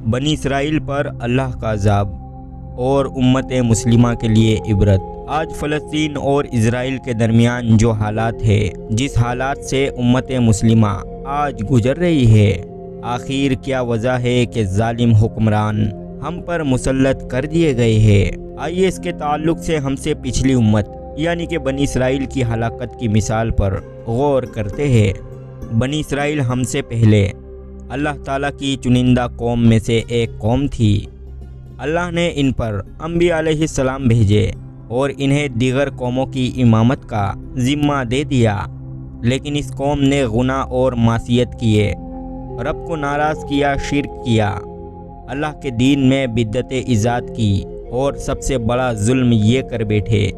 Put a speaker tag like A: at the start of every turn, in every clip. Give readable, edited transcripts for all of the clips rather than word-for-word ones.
A: بنی اسرائیل پر اللہ کا عذاب اور امت مسلمہ کے لیے عبرت۔ آج فلسطین اور اسرائیل کے درمیان جو حالات ہے، جس حالات سے امت مسلمہ آج گزر رہی ہے، آخر کیا وجہ ہے کہ ظالم حکمران ہم پر مسلط کر دیے گئے ہیں؟ آئیے اس کے تعلق سے ہم سے پچھلی امت یعنی کہ بنی اسرائیل کی ہلاکت کی مثال پر غور کرتے ہیں۔ بنی اسرائیل ہم سے پہلے اللہ تعالیٰ کی چنندہ قوم میں سے ایک قوم تھی۔ اللہ نے ان پر انبیاء علیہ السلام بھیجے اور انہیں دیگر قوموں کی امامت کا ذمہ دے دیا، لیکن اس قوم نے گناہ اور معصیت کیے، رب کو ناراض کیا، شرک کیا، اللہ کے دین میں بدعت ایجاد کی، اور سب سے بڑا ظلم یہ کر بیٹھے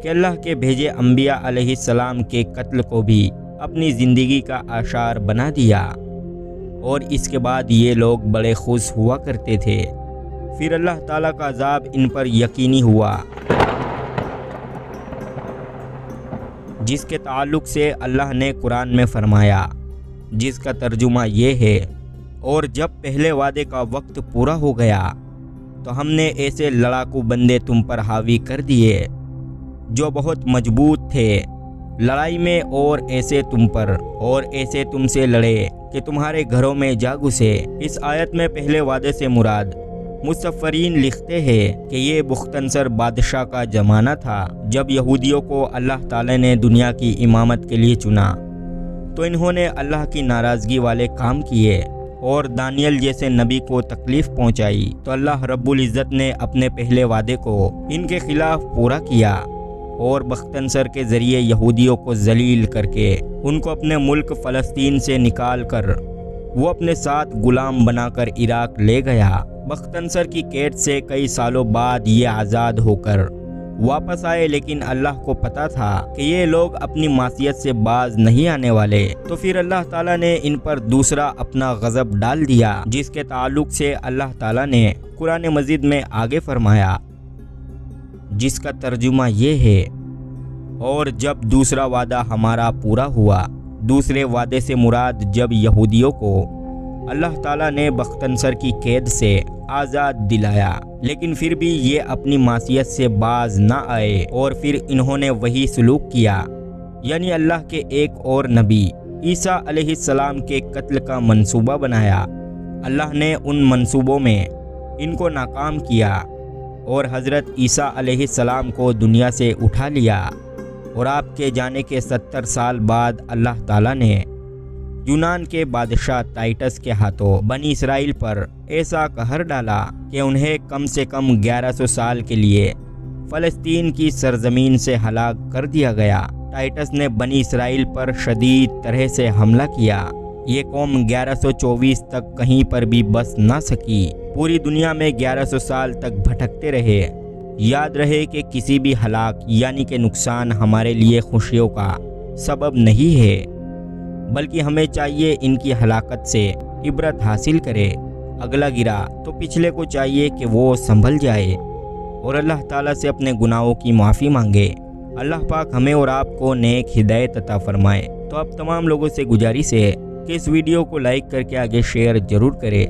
A: کہ اللہ کے بھیجے انبیاء علیہ السلام کے قتل کو بھی اپنی زندگی کا آشار بنا دیا، اور اس کے بعد یہ لوگ بڑے خوش ہوا کرتے تھے۔ پھر اللہ تعالیٰ کا عذاب ان پر یقینی ہوا، جس کے تعلق سے اللہ نے قرآن میں فرمایا، جس کا ترجمہ یہ ہے، اور جب پہلے وعدے کا وقت پورا ہو گیا تو ہم نے ایسے لڑاکو بندے تم پر حاوی کر دیے جو بہت مضبوط تھے لڑائی میں، اور ایسے تم پر اور ایسے تم سے لڑے کہ تمہارے گھروں میں جا گھسے۔ اس آیت میں پہلے وعدے سے مراد مصفرین لکھتے ہیں کہ یہ بختنصر بادشاہ کا زمانہ تھا، جب یہودیوں کو اللہ تعالی نے دنیا کی امامت کے لیے چنا تو انہوں نے اللہ کی ناراضگی والے کام کیے اور دانیل جیسے نبی کو تکلیف پہنچائی، تو اللہ رب العزت نے اپنے پہلے وعدے کو ان کے خلاف پورا کیا اور بختنصر کے ذریعے یہودیوں کو ذلیل کر کے ان کو اپنے ملک فلسطین سے نکال کر وہ اپنے ساتھ غلام بنا کر عراق لے گیا۔ بختنصر کی قید سے کئی سالوں بعد یہ آزاد ہو کر واپس آئے، لیکن اللہ کو پتا تھا کہ یہ لوگ اپنی معصیت سے باز نہیں آنے والے، تو پھر اللہ تعالیٰ نے ان پر دوسرا اپنا غضب ڈال دیا، جس کے تعلق سے اللہ تعالیٰ نے قرآن مجید میں آگے فرمایا، جس کا ترجمہ یہ ہے، اور جب دوسرا وعدہ ہمارا پورا ہوا۔ دوسرے وعدے سے مراد جب یہودیوں کو اللہ تعالیٰ نے بختنصر کی قید سے آزاد دلایا، لیکن پھر بھی یہ اپنی معصیت سے باز نہ آئے اور پھر انہوں نے وہی سلوک کیا، یعنی اللہ کے ایک اور نبی عیسیٰ علیہ السلام کے قتل کا منصوبہ بنایا۔ اللہ نے ان منصوبوں میں ان کو ناکام کیا اور حضرت عیسیٰ علیہ السلام کو دنیا سے اٹھا لیا، اور آپ کے جانے کے 70 سال بعد اللہ تعالیٰ نے یونان کے بادشاہ ٹائٹس کے ہاتھوں بنی اسرائیل پر ایسا قہر ڈالا کہ انہیں کم سے کم 1100 سال کے لیے فلسطین کی سرزمین سے ہلاک کر دیا گیا۔ ٹائٹس نے بنی اسرائیل پر شدید طرح سے حملہ کیا۔ یہ قوم 1124 تک کہیں پر بھی بس نہ سکی، پوری دنیا میں 1100 سال تک بھٹکتے رہے۔ یاد رہے کہ کسی بھی ہلاک یعنی کہ نقصان ہمارے لیے خوشیوں کا سبب نہیں ہے، بلکہ ہمیں چاہیے ان کی ہلاکت سے عبرت حاصل کرے۔ اگلا گرا تو پچھلے کو چاہیے کہ وہ سنبھل جائے اور اللہ تعالیٰ سے اپنے گناہوں کی معافی مانگے۔ اللہ پاک ہمیں اور آپ کو نیک ہدایت عطا فرمائے۔ تو اب تمام لوگوں سے گزارش ہے کہ اس ویڈیو کو لائک کر کے آگے شیئر ضرور کرے۔